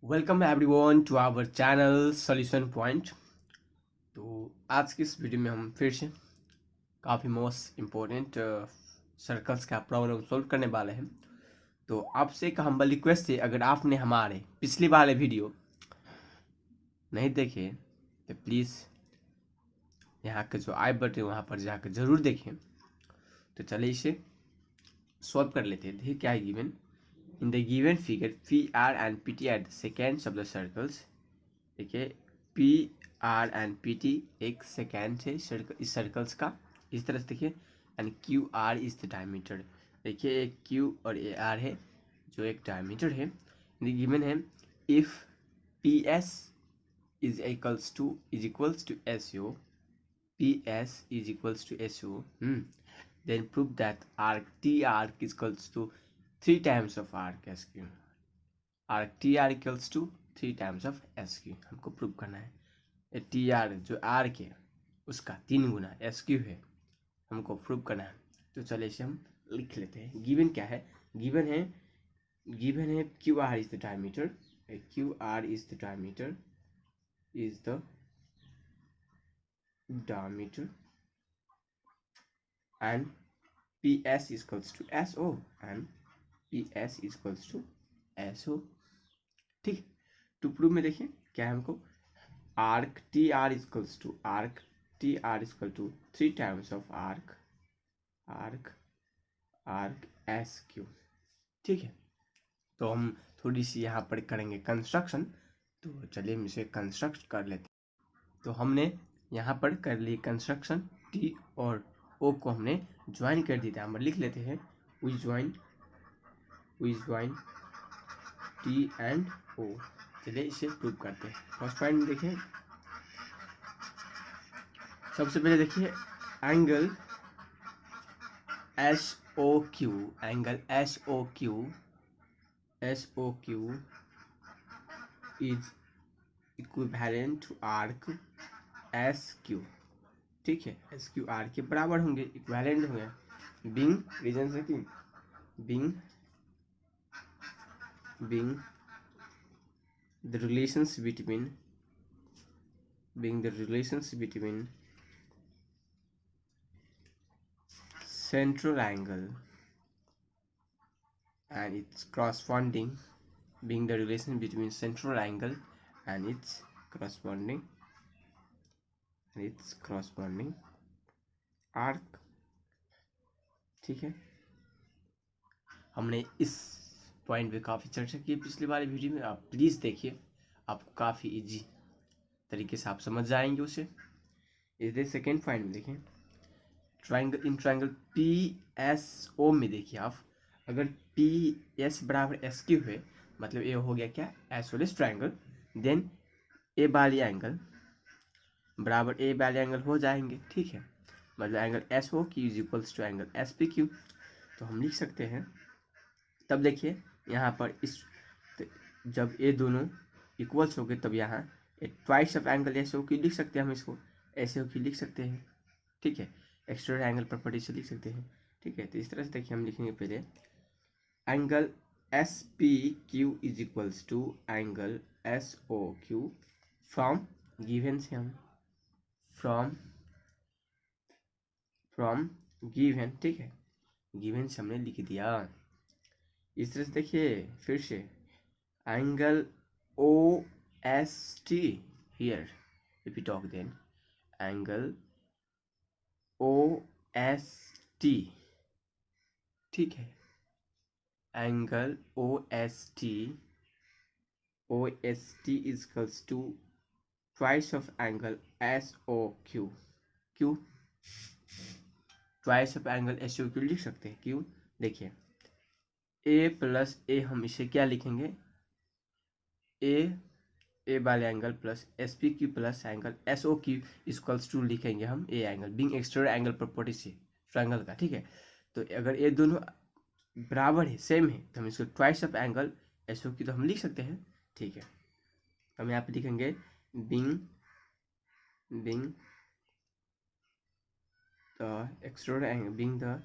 Welcome everyone to our channel solution point. तो आज की इस वीडियो में हम फिर से काफ़ी मोस्ट इम्पोर्टेंट सर्कल्स का प्रॉब्लम सॉल्व करने वाले हैं। तो आपसे एक हम्बल रिक्वेस्ट है, अगर आपने हमारे पिछले वाले वीडियो नहीं देखे तो प्लीज़ यहाँ के जो आई बटन वहाँ पर जाकर ज़रूर देखें। तो चलिए इसे सॉल्व कर लेते हैं। देखिए क्या है given. In the given figure, PR and PT are the seconds of the circles. देखिए PR and PT एक सेकेंड है इस सर्कल्स का, इस तरह से देखिए। And QR is the diameter. देखिए एक Q और AR है जो एक डायमीटर है। गिवन है if PS is equals to SO, PS is equals to SO, then prove that arc TR is equals to 3 times of arc SQ. Arc TR equals to 3 times of SQ हमको prove करना है। TR जो arc है उसका 3 गुना SQ है, हमको prove करना है। तो चलिए इसे हम लिख लेते हैं। गिवन क्या है? गिवन है QR is the diameter, QR is the diameter, and PS is equals to SO, and PS is equals to SO। ठीक, टू प्रूव में देखिए क्या है हमको। Arc TR is equals to arc TR is equal to 3 times of arc SQ। ठीक है, तो हम थोड़ी सी यहाँ पर करेंगे कंस्ट्रक्शन। तो चलिए हम इसे कंस्ट्रक्ट कर लेते हैं। तो हमने यहाँ पर कर ली कंस्ट्रक्शन, T और O को हमने ज्वाइन कर दिया। हम लिख लेते हैं we join T and O। चलिए इसे प्रूव करते हैं। फर्स्ट पॉइंट देखिए, सबसे पहले देखिए angle SOQ, angle SOQ is equivalent to arc SQ। ठीक है, SQ आर्क के बराबर होंगे, इक्विवेलेंट होंगे। बीइंग रीजन से कि being the relations between central angle and its corresponding, being the relation between central angle and its corresponding arc। ठीक है, हमने इस पॉइंट पे काफ़ी चर्चा की पिछली वाली वीडियो में। आप प्लीज़ देखिए, आपको काफ़ी इजी तरीके से आप समझ जाएंगे उसे। इसलिए सेकेंड पॉइंट में देखें, ट्राइंगल PSO में देखिए आप, अगर PS बराबर SQ है मतलब ये हो गया क्या, आइसोसेलेस ट्राइंगल। देन ए वाली एंगल बराबर ए वाले एंगल हो जाएंगे। ठीक है, मतलब angle SOQ is equals to angle SPQ। तो हम लिख सकते हैं, तब देखिए यहाँ पर इस जब ये दोनों इक्वल्स हो गए तब यहाँ ट्वाइस ऑफ एंगल SOQ लिख सकते हैं। हम इसको SOQ लिख सकते हैं। ठीक है, एक्सट्रा एंगल प्रॉपर्टी से लिख सकते हैं। ठीक है, तो इस तरह से देखिए हम लिखेंगे पहले angle SPQ is equals to angle SOQ from given से हम फ्रॉम गिवन। ठीक है, गिवन से हमने लिख दिया। इस तरह से देखिए फिर से angle OST here, if you talk then angle OST। ठीक है, angle OST is equals to twice of angle SOQ। क्यों ट्वाइस ऑफ एंगल SOQ लिख सकते हैं? क्यों, देखिए A प्लस A हम इसे क्या लिखेंगे, ए वाले angle plus SPQ plus angle SOQ equals to लिखेंगे हम A angle, being extra angle property से ट्रायंगल का। ठीक है, तो अगर ये दोनों बराबर है, सेम है, तो हम इसको ट्वाइस ऑफ एंगल SOQ तो हम लिख सकते हैं। ठीक है, हम यहाँ पे लिखेंगे being the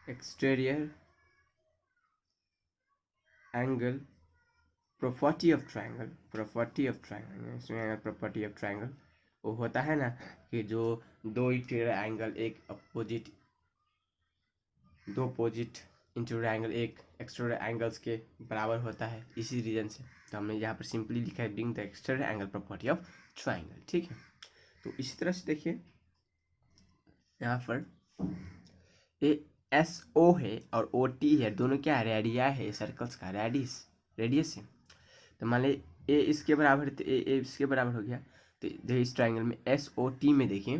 exterior angle property of triangle, property of triangle, इसमें प्रॉपर्टी ऑफ ट्रायंगल वो होता है ना कि जो दो इंटीरियर एंगल एक अपोजिट, दो अपोजिट इंटीरियर एंगल एक एक्सटीरियर एंगल्स के बराबर होता है, इसी रीजन से तो हमने यहाँ पर सिंपली लिखा है being the exterior angle property of triangle. ठीक है, तो इसी तरह से देखिए यहाँ पर ए एस ओ है और ओ टी है, दोनों क्या रेडिया है सर्कल्स का, रेडियस है। तो मान ली ए इसके बराबर है तो ए इसके बराबर हो गया। तो देखिए इस ट्रायंगल में एस ओ टी में देखिए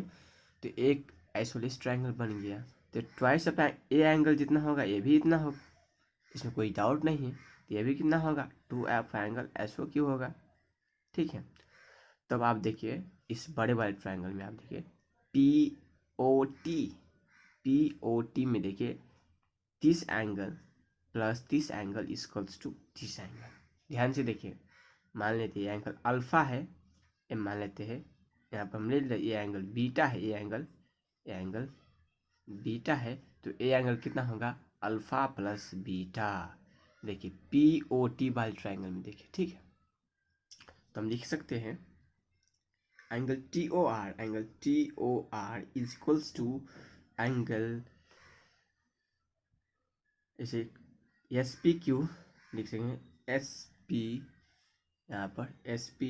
तो एक आइसोलेस ट्रायंगल बन गया। तो ट्वाइस ऑफ ए एंगल जितना होगा ये भी इतना होगा, इसमें कोई डाउट नहीं है। तो ये भी कितना होगा, 2f angle S O Q होगा। ठीक है, तब आप देखिए इस बड़े वाले ट्रायंगल में आप देखिए पी ओ टी में देखिए 30 angle plus 30 angle equals to 30 angle. ध्यान से देखिए, मान लेते हैं ये एंगल अल्फा है, ये मान लेते हैं यहाँ पर हम ले लेते ये एंगल बीटा है, ये एंगल बीटा है। तो ये एंगल कितना होगा, अल्फा प्लस बीटा। देखिए पी ओ टी वाले ट्रायंगल में देखिए। ठीक है, तो हम लिख सकते हैं angle T O R is equals to angle ऐसे एस पी क्यू लिख सकेंगे, एस पी यहाँ पर S P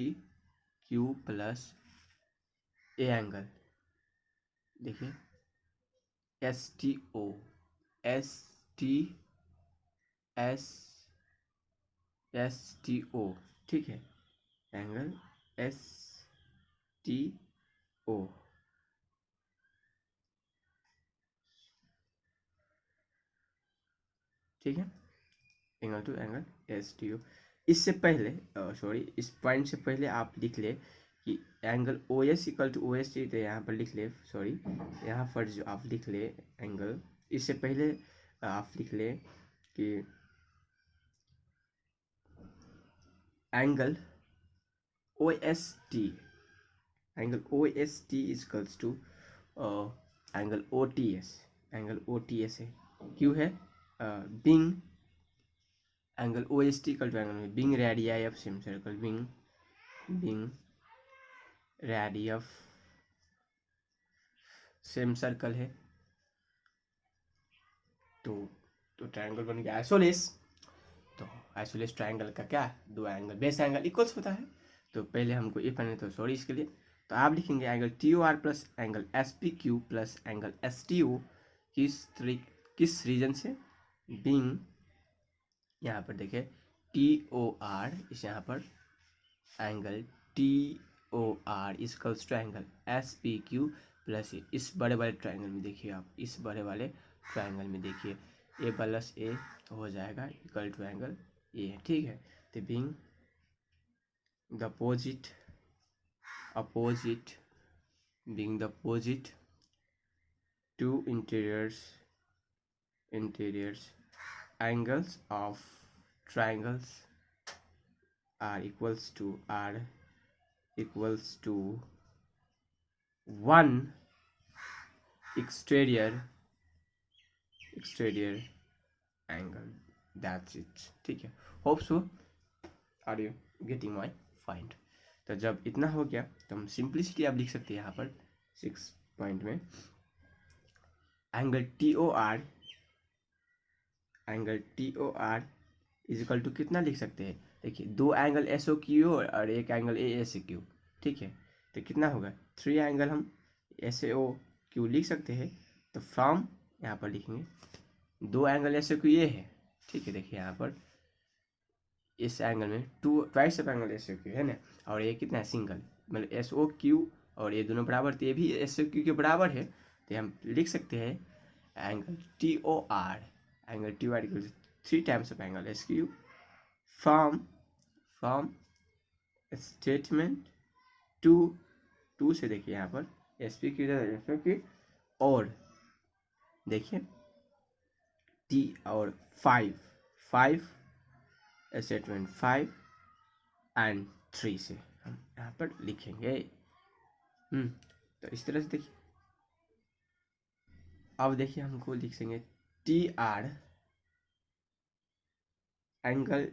Q plus a angle देखिए S T O S T S S T O. ठीक है, एंगल एस टी ओ। ठीक है, angle to angle S T ओ। इससे पहले सॉरी इस पॉइंट से पहले आप लिख ले कि angle O S equal to O S T. तो यहाँ पर लिख ले, सॉरी यहाँ पर जो आप लिख ले एंगल, इससे पहले आप लिख ले कि angle O S T, angle O S T equals to angle O T S, angle O T S है क्यों है being angle O S T equal to angle being radii of same circle, being radius of same circle है। तो triangle बन गया isosceles. तो isosceles triangle का क्या, दो एंगल बेस एंगल इक्वल्स होता है। तो पहले हमको इफ है तो सॉरी इसके लिए। तो आप लिखेंगे angle T O R plus angle S P Q plus angle S T O किस रीजन से, बिंग यहाँ पर देखिए टी ओ आर, इस यहाँ पर angle T O R equals to angle S P Q plus इस बड़े वाले ट्रायंगल में देखिए, आप इस बड़े वाले ट्रायंगल में देखिए ए प्लस ए हो जाएगा इक्वल टू एंगल ए। ठीक है, तो being the opposite being the opposite two interiors angles of triangles are equals to one exterior angle, that's it। ठीक है, hope so are you getting my point. तो जब इतना हो गया तो हम सिंप्लिसिटी आप लिख सकते हैं यहाँ पर 6 पॉइंट में angle T O R is equal to कितना लिख सकते हैं, देखिए दो एंगल एस ओ क्यू और एक एंगल ए एस क्यू। ठीक है, तो कितना होगा 3 एंगल हम एस ओ क्यू लिख सकते हैं। तो फ्रॉम यहाँ पर लिखेंगे दो एंगल एस ओ क्यू ये है। ठीक है, देखिए यहाँ पर इस एंगल में twice of angle S O Q है ना, और ये कितना है सिंगल, मतलब एस ओ क्यू और ये दोनों बराबर, तो ये भी एस ओ क्यू के बराबर है। तो हम लिख सकते हैं angle T O R, angle T O R equal 3 times of angle S Q from statement two से देखिए यहाँ पर एस पी क्यू और देखिए टी और 5 स्टेटमेंट 5 एंड 3 से हम यहाँ पर लिखेंगे। तो इस तरह से देखिए, अब देखिए हमको लिखेंगे T R angle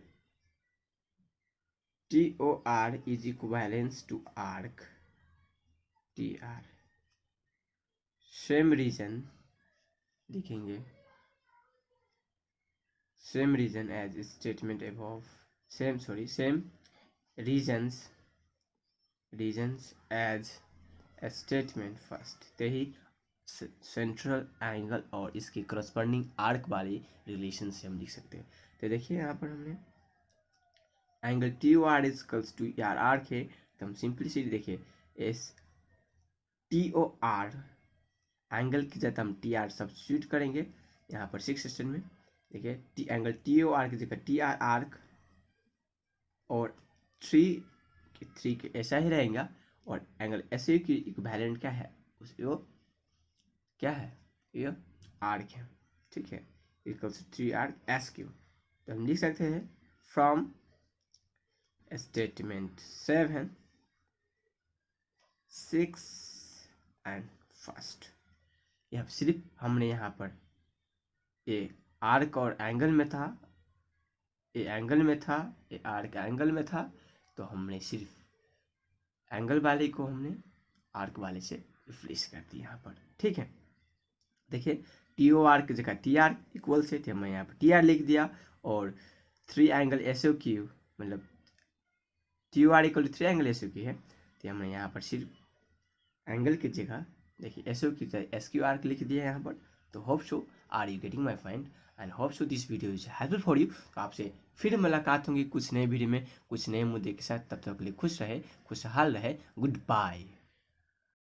TOR is equivalent to arc TR। Same reason लिखेंगे, same reason as statement above, same reasons as statement first. तो ही सेंट्रल एंगल और इसके करस्पॉन्डिंग आर्क वाले रिलेशन से हम लिख सकते हैं। तो देखिए यहाँ पर हमने एंगल TOR इक्वल्स टू यार आर्क है, तो हम सिंपलिसिटी देखिए एस TOR एंगल की जगह हम TR सब्स्टिट्यूट करेंगे यहाँ पर 6 स्टेप में। देखिए एंगल TOR की जगह TR आर्क और 3 के ऐसा ही रहेगा, और एंगल SAQ की इक्विवेलेंट क्या है, वो क्या है, ये आर्क है, ठीक है, इक्वल्स 3 आर्क SQ। तो हम लिख सकते हैं फ्रॉम स्टेटमेंट 7, 6 एंड फर्स्ट। यह सिर्फ हमने यहाँ पर ये आर्क और एंगल में था, ये एंगल में था, ये आर्क एंगल में था, तो हमने सिर्फ एंगल वाले को हमने आर्क वाले से रिप्लेस कर दिया यहाँ पर, ठीक है। देखिए TOR की जगह TR इक्वल से थे, मैं यहाँ पर TR लिख दिया, और 3 एंगल SOQ मतलब TOR equal to 3 angle SOQ है, तो हमने यहाँ पर सिर्फ एंगल की जगह देखिए SOQ की जगह SQ आर्क लिख दिया यहाँ पर। तो hope so are you getting my point and hope so this video is helpful for you. तो आपसे फिर मुलाकात होंगी कुछ नए वीडियो में कुछ नए मुद्दे के साथ, तब तक के लिए खुश रहे, खुशहाल रहे, गुड बाय।